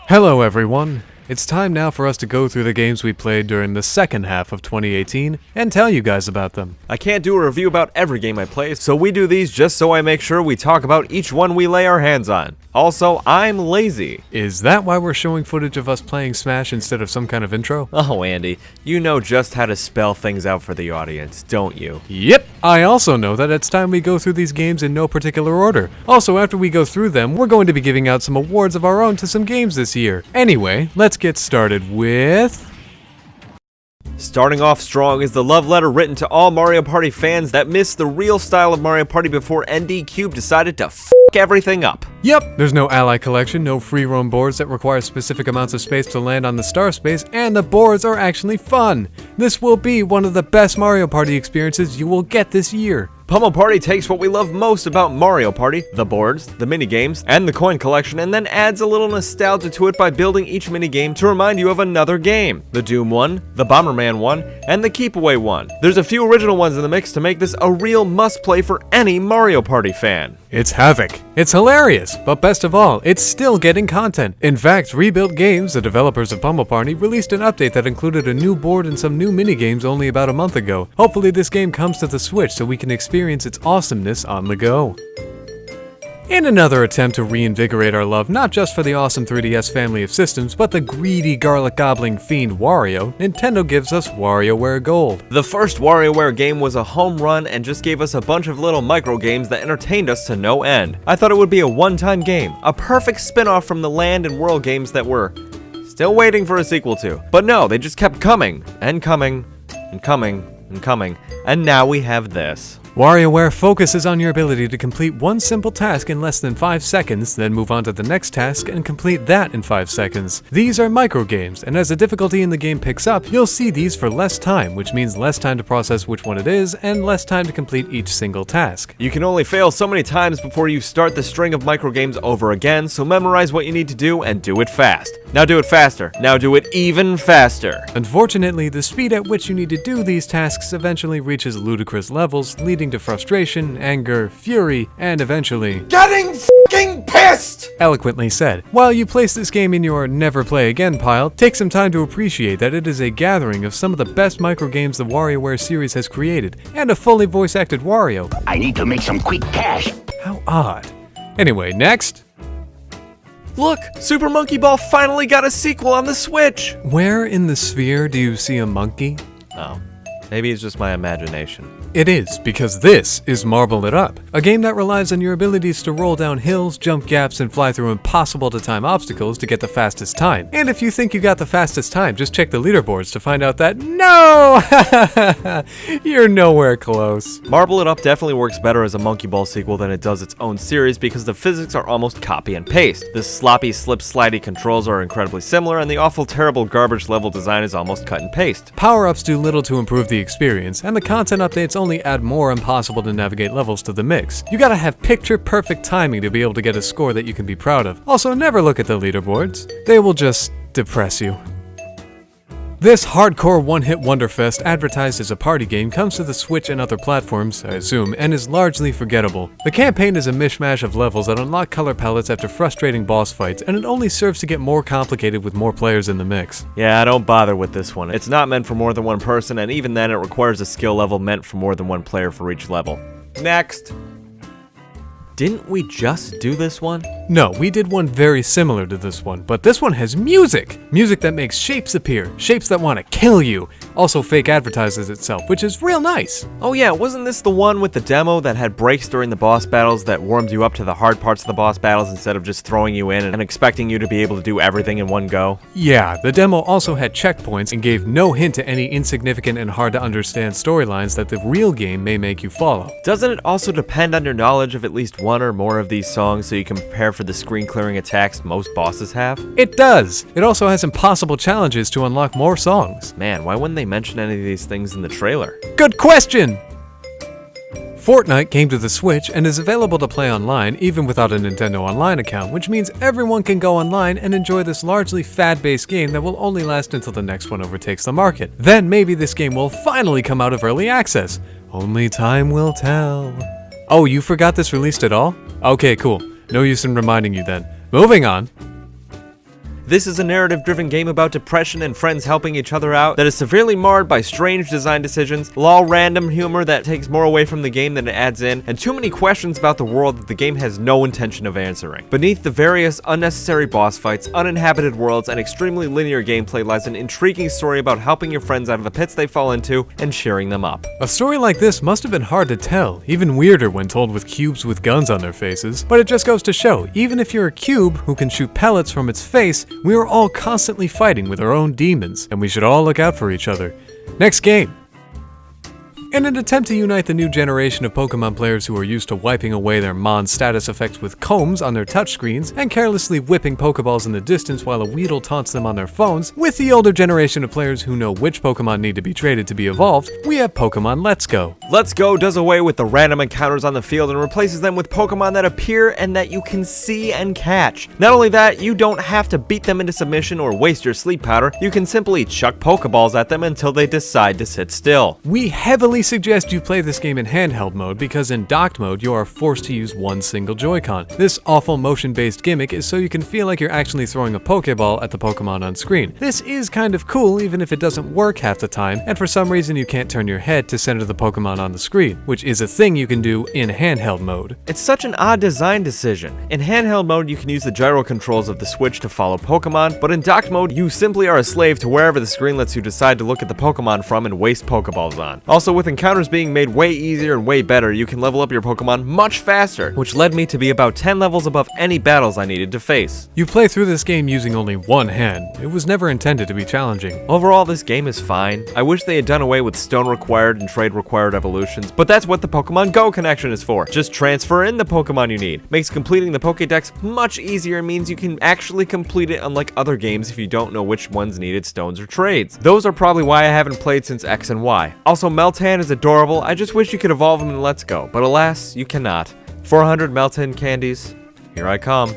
Hello everyone! It's time now for us to go through the games we played during the second half of 2018 and tell you guys about them. I can't do a review about every game I play, so we do these just so I make sure we talk about each one we lay our hands on. Also, I'm lazy. Is that why we're showing footage of us playing Smash instead of some kind of intro? Oh, Andy, you know just how to spell things out for the audience, don't you? Yep! I also know that it's time we go through these games in no particular order. Also, after we go through them, we're going to be giving out some awards of our own to some games this year. Anyway, let's get started with... Starting off strong is the love letter written to all Mario Party fans that missed the real style of Mario Party before ND Cube decided to f*** everything up. Yep, there's no ally collection, no free roam boards that require specific amounts of space to land on the star space, and the boards are actually fun. This will be one of the best Mario Party experiences you will get this year. Pummel Party takes what we love most about Mario Party, the boards, the minigames, and the coin collection, and then adds a little nostalgia to it by building each minigame to remind you of another game. The Doom one, the Bomberman one, and the Keep Away one. There's a few original ones in the mix to make this a real must-play for any Mario Party fan. It's havoc. It's hilarious, but best of all, it's still getting content. In fact, Rebuilt Games, the developers of Pummel Party, released an update that included a new board and some new minigames only about a month ago. Hopefully this game comes to the Switch so we can experience its awesomeness on the go. In another attempt to reinvigorate our love not just for the awesome 3DS family of systems, but the greedy garlic-gobbling fiend Wario, Nintendo gives us WarioWare Gold. The first WarioWare game was a home run and just gave us a bunch of little micro games that entertained us to no end. I thought it would be a one-time game, a perfect spin-off from the Land and World games that we're still waiting for a sequel to. But no, they just kept coming, and coming, and coming, and coming, and now we have this. WarioWare focuses on your ability to complete one simple task in less than 5 seconds, then move on to the next task and complete that in 5 seconds. These are micro games, and as the difficulty in the game picks up, you'll see these for less time, which means less time to process which one it is, and less time to complete each single task. You can only fail so many times before you start the string of micro games over again, so memorize what you need to do and do it fast. Now do it faster. Now do it even faster. Unfortunately, the speed at which you need to do these tasks eventually reaches ludicrous levels, leading to frustration, anger, fury, and eventually getting f***ing pissed! Eloquently said. While you place this game in your never play again pile, take some time to appreciate that it is a gathering of some of the best micro games the WarioWare series has created, and a fully voice-acted Wario. I need to make some quick cash. How odd. Anyway, next. Look, Super Monkey Ball finally got a sequel on the Switch! Where in the sphere do you see a monkey? Oh, maybe it's just my imagination. It is, because this is Marble It Up, a game that relies on your abilities to roll down hills, jump gaps, and fly through impossible to time obstacles to get the fastest time. And if you think you got the fastest time, just check the leaderboards to find out that no! You're nowhere close. Marble It Up definitely works better as a Monkey Ball sequel than it does its own series because the physics are almost copy and paste. The sloppy, slip-slidey controls are incredibly similar, and the awful, terrible garbage level design is almost cut and paste. Power-ups do little to improve the experience, and the content updates only add more impossible to navigate levels to the mix. You gotta have picture-perfect timing to be able to get a score that you can be proud of. Also, never look at the leaderboards. They will just depress you. This hardcore one-hit wonderfest advertised as a party game comes to the Switch and other platforms, I assume, and is largely forgettable. The campaign is a mishmash of levels that unlock color palettes after frustrating boss fights, and it only serves to get more complicated with more players in the mix. Yeah, don't bother with this one. It's not meant for more than one person, and even then it requires a skill level meant for more than one player for each level. Next! Didn't we just do this one? No, we did one very similar to this one, but this one has music! Music that makes shapes appear, shapes that want to kill you. Also fake advertises itself, which is real nice. Oh yeah, wasn't this the one with the demo that had breaks during the boss battles that warmed you up to the hard parts of the boss battles instead of just throwing you in and expecting you to be able to do everything in one go? Yeah, the demo also had checkpoints and gave no hint to any insignificant and hard to understand storylines that the real game may make you follow. Doesn't it also depend on your knowledge of at least one or more of these songs so you can prepare for the screen clearing attacks most bosses have? It does! It also has impossible challenges to unlock more songs. Man, why wouldn't they mention any of these things in the trailer? Good question! Fortnite came to the Switch and is available to play online even without a Nintendo Online account, which means everyone can go online and enjoy this largely fad-based game that will only last until the next one overtakes the market. Then maybe this game will finally come out of early access. Only time will tell. Oh, you forgot this released at all? Okay, cool. No use in reminding you then. Moving on. This is a narrative-driven game about depression and friends helping each other out that is severely marred by strange design decisions, lol random humor that takes more away from the game than it adds in, and too many questions about the world that the game has no intention of answering. Beneath the various unnecessary boss fights, uninhabited worlds, and extremely linear gameplay lies an intriguing story about helping your friends out of the pits they fall into and cheering them up. A story like this must have been hard to tell, even weirder when told with cubes with guns on their faces, but it just goes to show, even if you're a cube who can shoot pellets from its face, we are all constantly fighting with our own demons, and we should all look out for each other. Next game. In an attempt to unite the new generation of Pokemon players who are used to wiping away their Mon status effects with combs on their touchscreens and carelessly whipping Pokeballs in the distance while a Weedle taunts them on their phones, with the older generation of players who know which Pokemon need to be traded to be evolved, we have Pokemon Let's Go. Let's Go does away with the random encounters on the field and replaces them with Pokemon that appear and that you can see and catch. Not only that, you don't have to beat them into submission or waste your sleep powder, you can simply chuck Pokeballs at them until they decide to sit still. We heavily suggest you play this game in handheld mode because in docked mode you are forced to use one single Joy-Con. This awful motion-based gimmick is so you can feel like you're actually throwing a Pokeball at the Pokemon on screen. This is kind of cool even if it doesn't work half the time, and for some reason you can't turn your head to center the Pokemon on the screen, which is a thing you can do in handheld mode. It's such an odd design decision. In handheld mode you can use the gyro controls of the Switch to follow Pokemon, but in docked mode you simply are a slave to wherever the screen lets you decide to look at the Pokemon from and waste Pokeballs on. Also, with encounters being made way easier and way better, you can level up your Pokemon much faster, which led me to be about 10 levels above any battles I needed to face. You play through this game using only one hand. It was never intended to be challenging. Overall, this game is fine. I wish they had done away with stone required and trade required evolutions, but that's what the Pokemon Go connection is for. Just transfer in the Pokemon you need. Makes completing the Pokédex much easier and means you can actually complete it, unlike other games if you don't know which ones needed stones or trades. Those are probably why I haven't played since X and Y. Also, Meltan is adorable. I just wish you could evolve him in Let's Go, but alas, you cannot. 400 Meltan candies, here I come.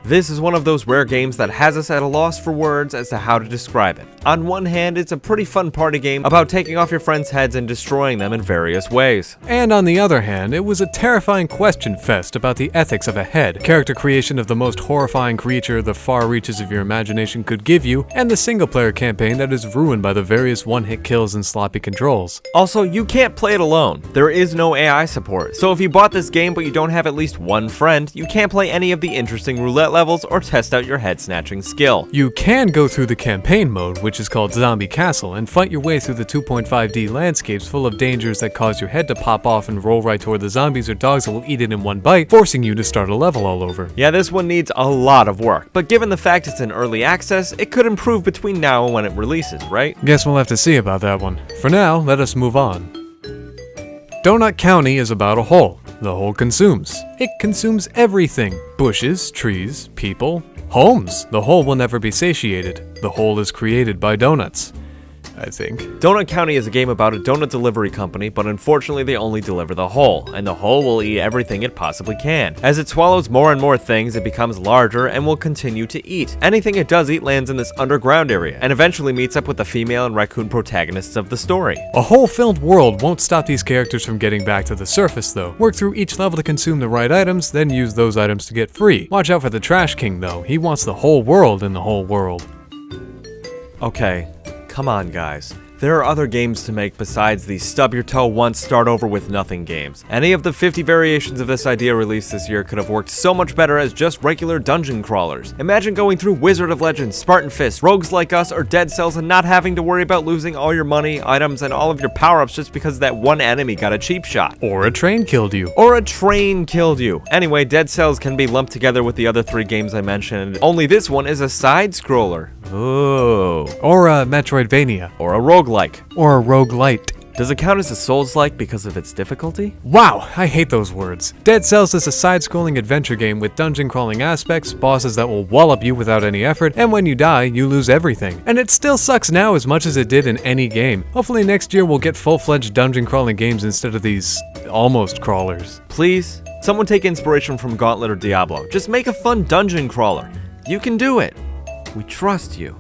This is one of those rare games that has us at a loss for words as to how to describe it. On one hand, it's a pretty fun party game about taking off your friends' heads and destroying them in various ways. And on the other hand, it was a terrifying question fest about the ethics of a head, character creation of the most horrifying creature the far reaches of your imagination could give you, and the single-player campaign that is ruined by the various one-hit kills and sloppy controls. Also, you can't play it alone. There is no AI support, so if you bought this game but you don't have at least one friend, you can't play any of the interesting roulette levels or test out your head-snatching skill. You can go through the campaign mode, which is called Zombie Castle, and fight your way through the 2.5D landscapes full of dangers that cause your head to pop off and roll right toward the zombies or dogs that will eat it in one bite, forcing you to start a level all over. Yeah, this one needs a lot of work, but given the fact it's in early access, it could improve between now and when it releases, right? Guess we'll have to see about that one. For now, let us move on. Donut County is about a hole. The hole consumes. It consumes everything. Bushes, trees, people, homes. The hole will never be satiated. The hole is created by donuts, I think. Donut County is a game about a donut delivery company, but unfortunately they only deliver the hole, and the hole will eat everything it possibly can. As it swallows more and more things, it becomes larger and will continue to eat. Anything it does eat lands in this underground area, and eventually meets up with the female and raccoon protagonists of the story. A hole-filled world won't stop these characters from getting back to the surface though. Work through each level to consume the right items, then use those items to get free. Watch out for the Trash King though. He wants the whole world in the whole world. Okay. Come on, guys. There are other games to make besides the stub your toe once, start over with nothing games. Any of the 50 variations of this idea released this year could have worked so much better as just regular dungeon crawlers. Imagine going through Wizard of Legends, Spartan Fist, Rogues Like Us, or Dead Cells and not having to worry about losing all your money, items, and all of your power-ups just because that one enemy got a cheap shot. Or a train killed you. Or a train killed you. Anyway, Dead Cells can be lumped together with the other 3 games I mentioned, only this one is a side-scroller. Ooh. Or a Metroidvania. Or a roguelike. Or a roguelite. Does it count as a Souls-like because of its difficulty? Wow, I hate those words. Dead Cells is a side-scrolling adventure game with dungeon-crawling aspects, bosses that will wallop you without any effort, and when you die, you lose everything. And it still sucks now as much as it did in any game. Hopefully next year we'll get full-fledged dungeon-crawling games instead of these almost crawlers. Please, someone take inspiration from Gauntlet or Diablo. Just make a fun dungeon crawler. You can do it. We trust you.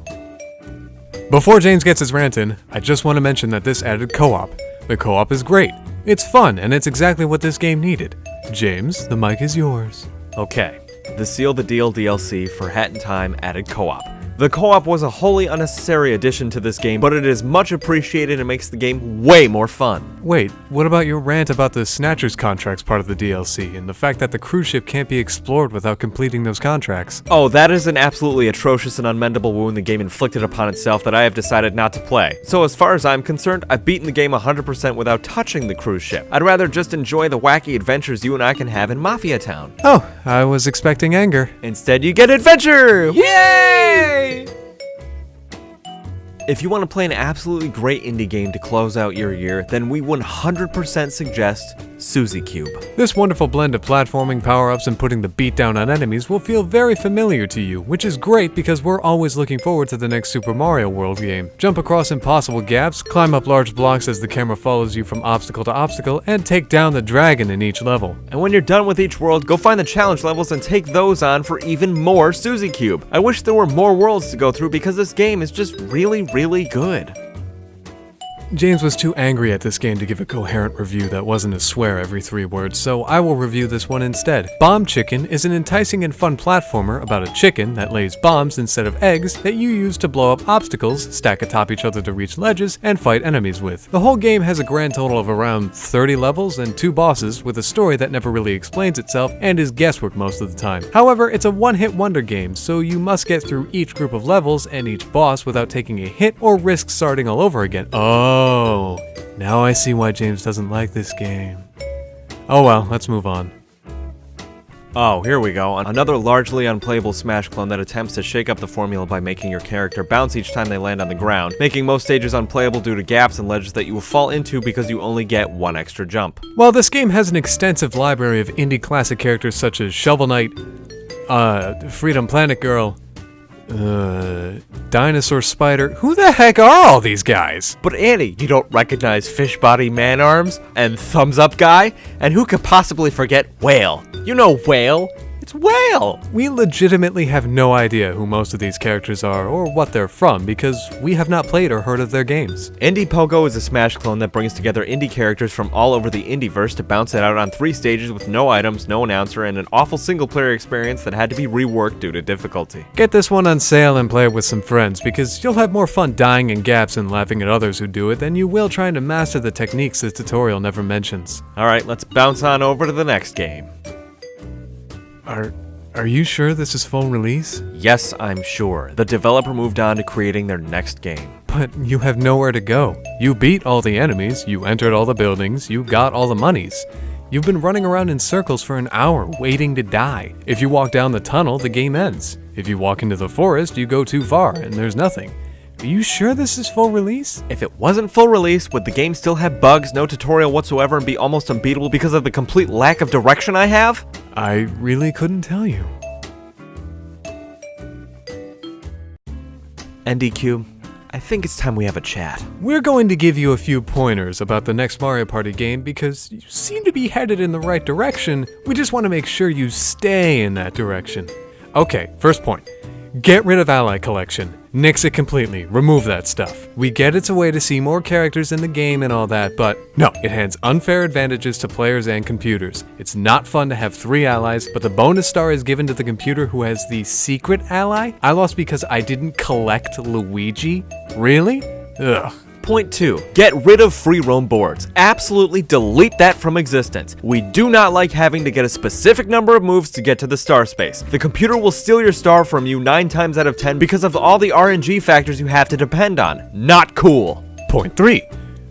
Before James gets his rant in, I just want to mention that this added co-op. The co-op is great. It's fun, and it's exactly what this game needed. James, the mic is yours. Okay. The Seal the Deal DLC for Hat in Time added co-op. The co-op was a wholly unnecessary addition to this game, but it is much appreciated and makes the game way more fun. Wait, what about your rant about the Snatcher's contracts part of the DLC, and the fact that the cruise ship can't be explored without completing those contracts? Oh, that is an absolutely atrocious and unmendable wound the game inflicted upon itself that I have decided not to play. So as far as I'm concerned, I've beaten the game 100% without touching the cruise ship. I'd rather just enjoy the wacky adventures you and I can have in Mafia Town. Oh, I was expecting anger. Instead, you get adventure! Yay! If you want to play an absolutely great indie game to close out your year, then we 100% suggest Suzy Cube. This wonderful blend of platforming, power-ups, and putting the beat down on enemies will feel very familiar to you, which is great because we're always looking forward to the next Super Mario World game. Jump across impossible gaps, climb up large blocks as the camera follows you from obstacle to obstacle, and take down the dragon in each level. And when you're done with each world, go find the challenge levels and take those on for even more Suzy Cube. I wish there were more worlds to go through because this game is just really good. James was too angry at this game to give a coherent review that wasn't a swear every 3 words, so I will review this one instead. Bomb Chicken is an enticing and fun platformer about a chicken that lays bombs instead of eggs that you use to blow up obstacles, stack atop each other to reach ledges, and fight enemies with. The whole game has a grand total of around 30 levels and 2 bosses with a story that never really explains itself and is guesswork most of the time. However, it's a one-hit wonder game, so you must get through each group of levels and each boss without taking a hit or risk starting all over again. Oh, now I see why James doesn't like this game. Oh well, let's move on. Oh, here we go. Another largely unplayable Smash clone that attempts to shake up the formula by making your character bounce each time they land on the ground, making most stages unplayable due to gaps and ledges that you will fall into because you only get 1 extra jump. While this game has an extensive library of indie classic characters such as Shovel Knight, Freedom Planet Girl, Dinosaur Spider. Who the heck are all these guys? But Annie, you don't recognize Fish Body Man Arms and Thumbs Up Guy? And who could possibly forget Whale? You know Whale? It's Whale! We legitimately have no idea who most of these characters are or what they're from because we have not played or heard of their games. Indie Pogo is a Smash clone that brings together indie characters from all over the Indieverse to bounce it out on 3 stages with no items, no announcer, and an awful single-player experience that had to be reworked due to difficulty. Get this one on sale and play it with some friends because you'll have more fun dying in gaps and laughing at others who do it than you will trying to master the techniques this tutorial never mentions. Alright, let's bounce on over to the next game. Are you sure this is full release? Yes, I'm sure. The developer moved on to creating their next game. But you have nowhere to go. You beat all the enemies, you entered all the buildings, you got all the monies. You've been running around in circles for an hour, waiting to die. If you walk down the tunnel, the game ends. If you walk into the forest, you go too far, and there's nothing. Are you sure this is full release? If it wasn't full release, would the game still have bugs, no tutorial whatsoever, and be almost unbeatable because of the complete lack of direction I have? I really couldn't tell you. NDQ, I think it's time we have a chat. We're going to give you a few pointers about the next Mario Party game because you seem to be headed in the right direction. We just want to make sure you stay in that direction. Okay, first point. Get rid of Ally Collection. Nix it completely. Remove that stuff. We get it's a way to see more characters in the game and all that, but no, it hands unfair advantages to players and computers. It's not fun to have 3 allies, but the bonus star is given to the computer who has the secret ally? I lost because I didn't collect Luigi? Really? Ugh. Point 2. Get rid of free roam boards. Absolutely delete that from existence. We do not like having to get a specific number of moves to get to the star space. The computer will steal your star from you 9 times out of 10 because of all the RNG factors you have to depend on. Not cool. Point 3.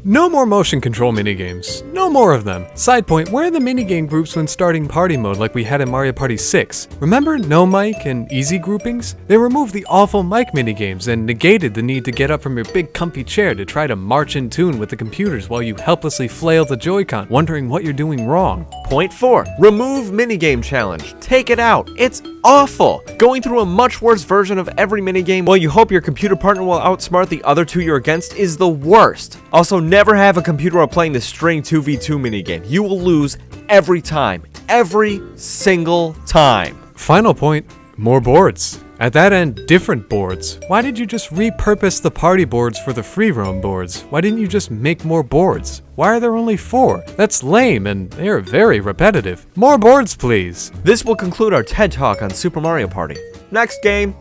No more motion control minigames. No more of them. Side point, where are the minigame groups when starting party mode like we had in Mario Party 6? Remember no mic and easy groupings? They removed the awful mic minigames and negated the need to get up from your big comfy chair to try to march in tune with the computers while you helplessly flail the Joy-Con, wondering what you're doing wrong. Point 4. Remove minigame challenge. Take it out. It's awful. Going through a much worse version of every minigame while you hope your computer partner will outsmart the other 2 you're against is the worst. Also, never have a computer while playing the string 2v2 minigame. You will lose every time. Every single time. Final point, more boards. At that end, different boards. Why did you just repurpose the party boards for the free roam boards? Why didn't you just make more boards? Why are there only 4? That's lame and they're very repetitive. More boards, please. This will conclude our TED Talk on Super Mario Party. Next game.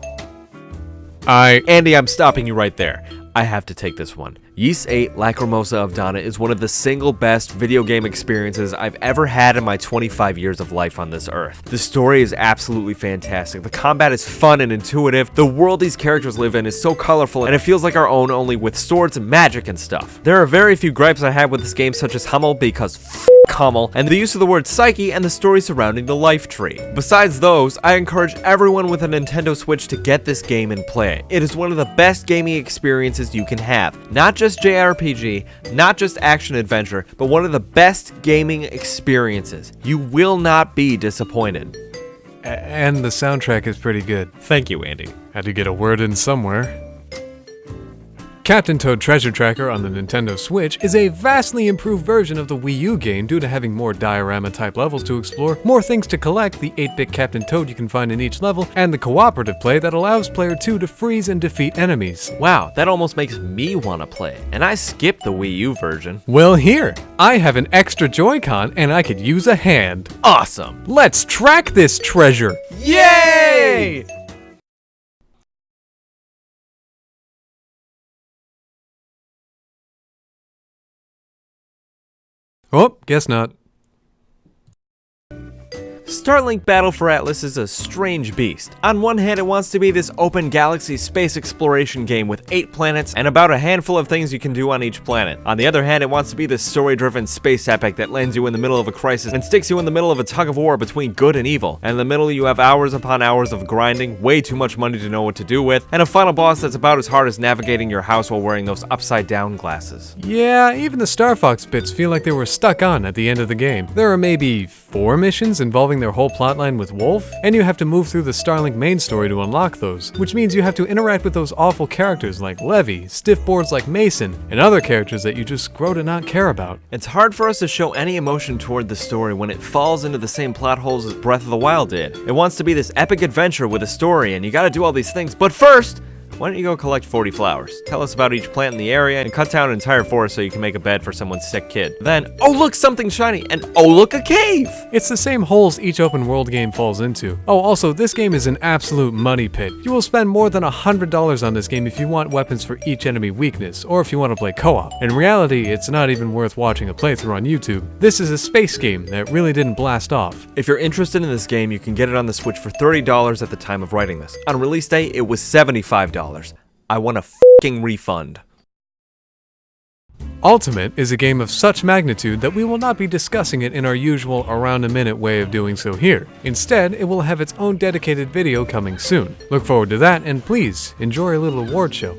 I Andy, I'm stopping you right there. I have to take this one. Ys 8 Lacrimosa of Dana is one of the single best video game experiences I've ever had in my 25 years of life on this earth. The story is absolutely fantastic. The combat is fun and intuitive. The world these characters live in is so colorful and it feels like our own, only with swords and magic and stuff. There are very few gripes I had with this game, such as Hummel, because Hummel, and the use of the word psyche and the story surrounding the life tree. Besides those, I encourage everyone with a Nintendo Switch to get this game and play it. It is one of the best gaming experiences you can have. Not just JRPG, not just action adventure, but one of the best gaming experiences. You will not be disappointed. and the soundtrack is pretty good. Thank you, Andy. Had to get a word in somewhere. Captain Toad Treasure Tracker on the Nintendo Switch is a vastly improved version of the Wii U game due to having more diorama-type levels to explore, more things to collect, the 8-bit Captain Toad you can find in each level, and the cooperative play that allows player 2 to freeze and defeat enemies. Wow, that almost makes me want to play, and I skipped the Wii U version. Well, here, I have an extra Joy-Con and I could use a hand. Awesome! Let's track this treasure! Yay! Oh, guess not. Starlink Battle for Atlas is a strange beast. On one hand, it wants to be this open galaxy space exploration game with 8 planets and about a handful of things you can do on each planet. On the other hand, it wants to be this story-driven space epic that lands you in the middle of a crisis and sticks you in the middle of a tug-of-war between good and evil. And in the middle, you have hours upon hours of grinding, way too much money to know what to do with, and a final boss that's about as hard as navigating your house while wearing those upside-down glasses. Yeah, even the Star Fox bits feel like they were stuck on at the end of the game. There are maybe 4 missions involving their whole plotline with Wolf, and you have to move through the Starlink main story to unlock those, which means you have to interact with those awful characters like Levy, stiff boards like Mason, and other characters that you just grow to not care about. It's hard for us to show any emotion toward the story when it falls into the same plot holes as Breath of the Wild did. It wants to be this epic adventure with a story, and you gotta do all these things, but first, why don't you go collect 40 flowers? Tell us about each plant in the area and cut down an entire forest so you can make a bed for someone's sick kid. Then, oh look, something shiny, and oh look, a cave! It's the same holes each open world game falls into. Oh, also, this game is an absolute money pit. You will spend more than $100 on this game if you want weapons for each enemy weakness, or if you want to play co-op. In reality, it's not even worth watching a playthrough on YouTube. This is a space game that really didn't blast off. If you're interested in this game, you can get it on the Switch for $30 at the time of writing this. On release day, it was $75. I want a f***ing refund. Ultimate is a game of such magnitude that we will not be discussing it in our usual around-a-minute way of doing so here. Instead, it will have its own dedicated video coming soon. Look forward to that, and please, enjoy a little award show.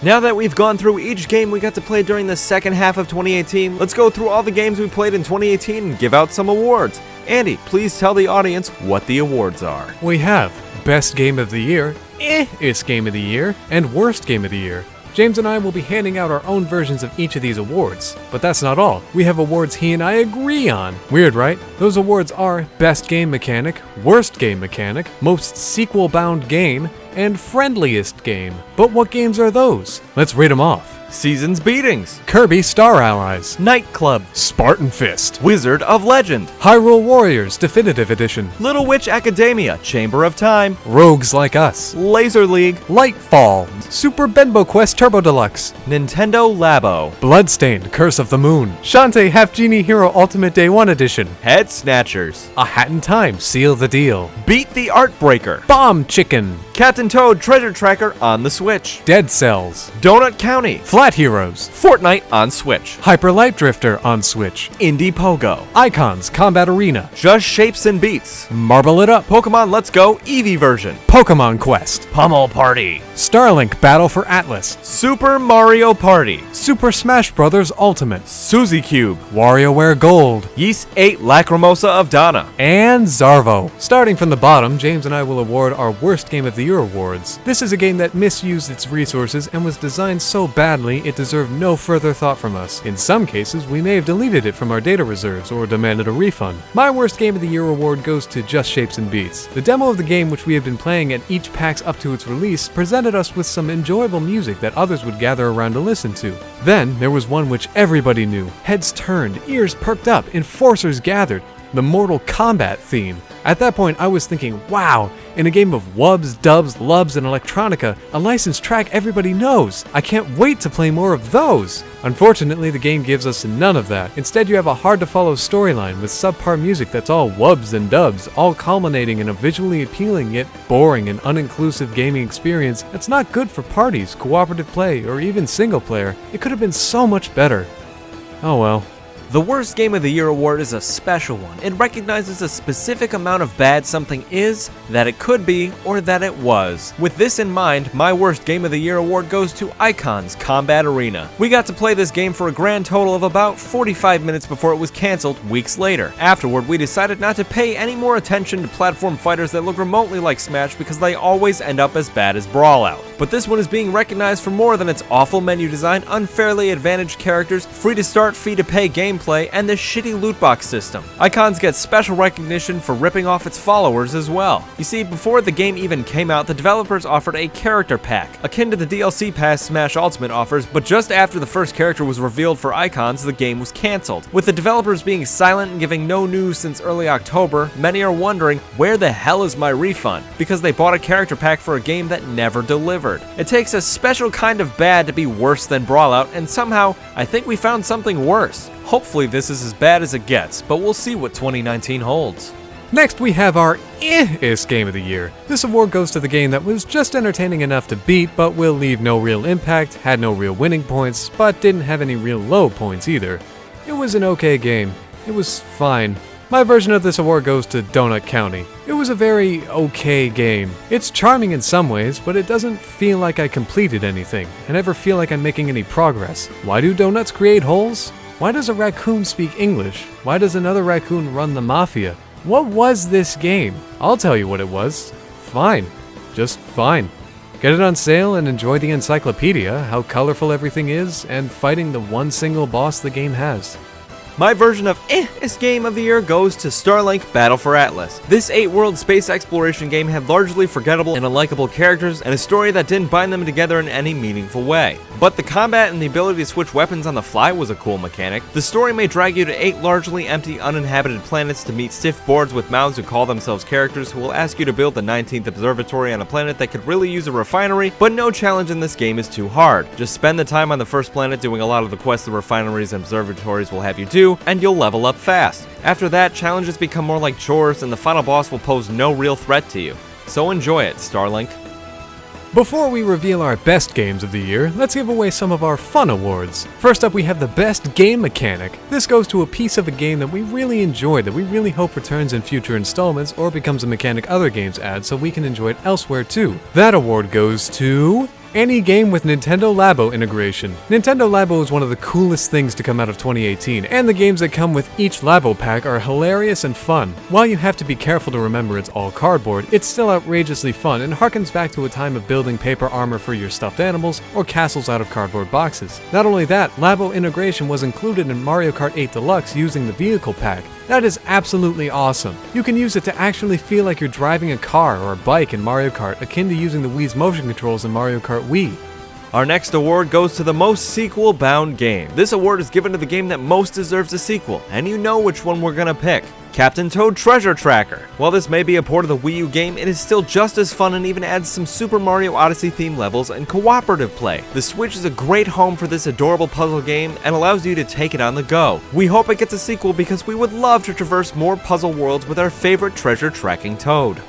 Now that we've gone through each game we got to play during the second half of 2018, let's go through all the games we played in 2018 and give out some awards. Andy, please tell the audience what the awards are. We have Best Game of the Year, it's Game of the Year, and Worst Game of the Year. James and I will be handing out our own versions of each of these awards. But that's not all. We have awards he and I agree on. Weird, right? Those awards are Best Game Mechanic, Worst Game Mechanic, Most Sequel-Bound Game, and Friendliest Game. But what games are those? Let's read them off. Season's Beatings, Kirby Star Allies, Nightclub, Spartan Fist, Wizard of Legend, Hyrule Warriors Definitive Edition, Little Witch Academia, Chamber of Time, Rogues Like Us, Laser League, Lightfall, Super Benbo Quest Turbo Deluxe, Nintendo Labo, Bloodstained Curse of the Moon, Shantae Half Genie Hero Ultimate Day 1 Edition, Head Snatchers, A Hat in Time Seal the Deal, Beat the Art Breaker, Bomb Chicken, Captain Toad Treasure Tracker on the Switch, Dead Cells, Donut County, Flat Heroes, Fortnite on Switch, Hyper Light Drifter on Switch, Indie Pogo, Icons Combat Arena, Just Shapes and Beats, Marble It Up, Pokemon Let's Go Eevee version, Pokemon Quest, Pummel Party, Starlink Battle for Atlas, Super Mario Party, Super Smash Bros. Ultimate, Suzy Cube, WarioWare Gold, Ys 8 Lacrimosa of Dana, and Zarvo. Starting from the bottom, James and I will award our Worst Game of the Year awards. This is a game that misused its resources and was designed so badly it deserved no further thought from us. In some cases, we may have deleted it from our data reserves or demanded a refund. My Worst Game of the Year award goes to Just Shapes and Beats. The demo of the game, which we have been playing at each PAX up to its release, presented us with some enjoyable music that others would gather around to listen to. Then, there was one which everybody knew. Heads turned, ears perked up, enforcers gathered. The Mortal Kombat theme. At that point, I was thinking, wow, in a game of wubs, dubs, lubs, and electronica, a licensed track everybody knows. I can't wait to play more of those. Unfortunately, the game gives us none of that. Instead, you have a hard-to-follow storyline with subpar music that's all wubs and dubs, all culminating in a visually appealing yet boring and uninclusive gaming experience that's not good for parties, cooperative play, or even single player. It could have been so much better. Oh well. The Worst Game of the Year award is a special one. It recognizes a specific amount of bad something is, that it could be, or that it was. With this in mind, my Worst Game of the Year award goes to Icon's Combat Arena. We got to play this game for a grand total of about 45 minutes before it was cancelled weeks later. Afterward, we decided not to pay any more attention to platform fighters that look remotely like Smash because they always end up as bad as Brawlout. But this one is being recognized for more than its awful menu design, unfairly advantaged characters, free to start, fee to pay gameplay, and the shitty loot box system. Icons gets special recognition for ripping off its followers as well. You see, before the game even came out, the developers offered a character pack, akin to the DLC pass Smash Ultimate offers, but just after the first character was revealed for Icons, the game was cancelled. With the developers being silent and giving no news since early October, many are wondering, where the hell is my refund? Because they bought a character pack for a game that never delivered. It takes a special kind of bad to be worse than Brawlout, and somehow, I think we found something worse. Hopefully this is as bad as it gets, but we'll see what 2019 holds. Next, we have our ist game of the year. This award goes to the game that was just entertaining enough to beat, but will leave no real impact, had no real winning points, but didn't have any real low points either. It was an okay game. It was fine. My version of this award goes to Donut County. It was a very okay game. It's charming in some ways, but it doesn't feel like I completed anything. I never feel like I'm making any progress. Why do donuts create holes? Why does a raccoon speak English? Why does another raccoon run the mafia? What was this game? I'll tell you what it was. Fine. Just fine. Get it on sale and enjoy the encyclopedia, how colorful everything is, and fighting the one single boss the game has. My version of ist game of the year goes to Starlink Battle for Atlas. This 8-world space exploration game had largely forgettable and unlikable characters and a story that didn't bind them together in any meaningful way. But the combat and the ability to switch weapons on the fly was a cool mechanic. The story may drag you to 8 largely empty, uninhabited planets to meet stiff boards with mouths who call themselves characters who will ask you to build the 19th observatory on a planet that could really use a refinery, but no challenge in this game is too hard. Just spend the time on the first planet doing a lot of the quests the refineries and observatories will have you do, and you'll level up fast. After that, challenges become more like chores, and the final boss will pose no real threat to you. So enjoy it, Starlink. Before we reveal our best games of the year, let's give away some of our fun awards. First up, we have the best game mechanic. This goes to a piece of a game that we really enjoyed, that we really hope returns in future installments or becomes a mechanic other games add so we can enjoy it elsewhere too. That award goes to any game with Nintendo Labo integration. Nintendo Labo is one of the coolest things to come out of 2018, and the games that come with each Labo pack are hilarious and fun. While you have to be careful to remember it's all cardboard, it's still outrageously fun and harkens back to a time of building paper armor for your stuffed animals or castles out of cardboard boxes. Not only that, Labo integration was included in Mario Kart 8 Deluxe using the vehicle pack. That is absolutely awesome. You can use it to actually feel like you're driving a car or a bike in Mario Kart, akin to using the Wii's motion controls in Mario Kart Wii. Our next award goes to the most sequel-bound game. This award is given to the game that most deserves a sequel, and you know which one we're gonna pick. Captain Toad Treasure Tracker. While this may be a port of the Wii U game, it is still just as fun and even adds some Super Mario Odyssey themed levels and cooperative play. The Switch is a great home for this adorable puzzle game and allows you to take it on the go. We hope it gets a sequel because we would love to traverse more puzzle worlds with our favorite treasure tracking Toad.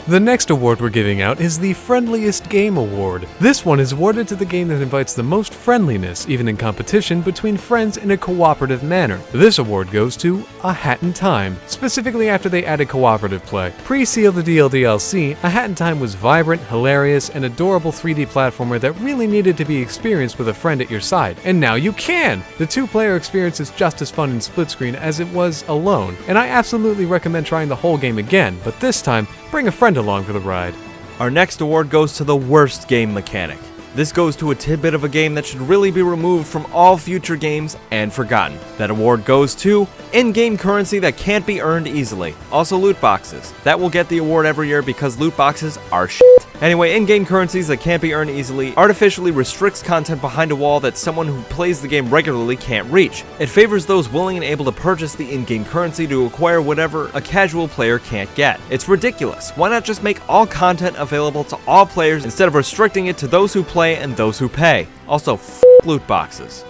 The next award we're giving out is the Friendliest Game Award. This one is awarded to the game that invites the most friendliness, even in competition, between friends in a cooperative manner. This award goes to A Hat in Time, specifically after they added cooperative play. Pre-Seal the Deal DLC, A Hat in Time was vibrant, hilarious, and adorable 3D platformer that really needed to be experienced with a friend at your side. And now you can! The two-player experience is just as fun in split screen as it was alone, and I absolutely recommend trying the whole game again, but this time, bring a friend along for the ride. Our next award goes to the worst game mechanic. This goes to a tidbit of a game that should really be removed from all future games and forgotten. That award goes to in-game currency that can't be earned easily. Also loot boxes. That will get the award every year because loot boxes are shit. Anyway, in-game currencies that can't be earned easily artificially restricts content behind a wall that someone who plays the game regularly can't reach. It favors those willing and able to purchase the in-game currency to acquire whatever a casual player can't get. It's ridiculous. Why not just make all content available to all players instead of restricting it to those who play and those who pay? Also, loot boxes.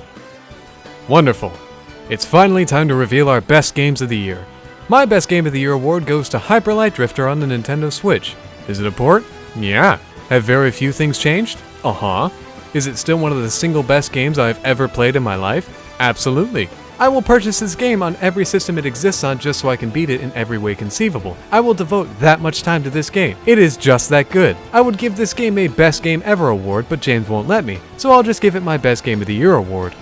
Wonderful. It's finally time to reveal our best games of the year. My best game of the year award goes to Hyper Light Drifter on the Nintendo Switch. Is it a port? Yeah. Have very few things changed? Uh-huh. Is it still one of the single best games I've ever played in my life? Absolutely. I will purchase this game on every system it exists on just so I can beat it in every way conceivable. I will devote that much time to this game. It is just that good. I would give this game a Best Game Ever award, but James won't let me, so I'll just give it my Best Game of the Year award.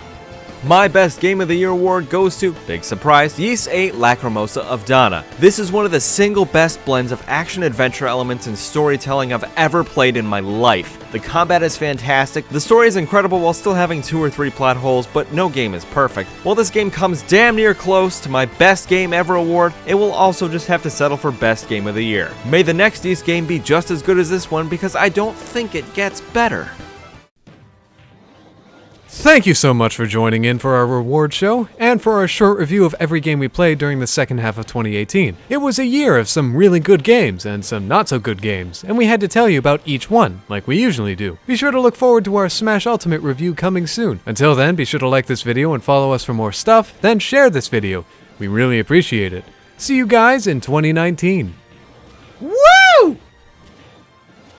My Best Game of the Year award goes to, big surprise, Ys 8 Lacrimosa of Dana. This is one of the single best blends of action-adventure elements and storytelling I've ever played in my life. The combat is fantastic, the story is incredible while still having 2 or 3 plot holes, but no game is perfect. While this game comes damn near close to my Best Game Ever award, it will also just have to settle for Best Game of the Year. May the next Ys game be just as good as this one because I don't think it gets better. Thank you so much for joining in for our reward show, and for our short review of every game we played during the second half of 2018. It was a year of some really good games, and some not so good games, and we had to tell you about each one, like we usually do. Be sure to look forward to our Smash Ultimate review coming soon. Until then, be sure to like this video and follow us for more stuff, then share this video. We really appreciate it. See you guys in 2019. Woo!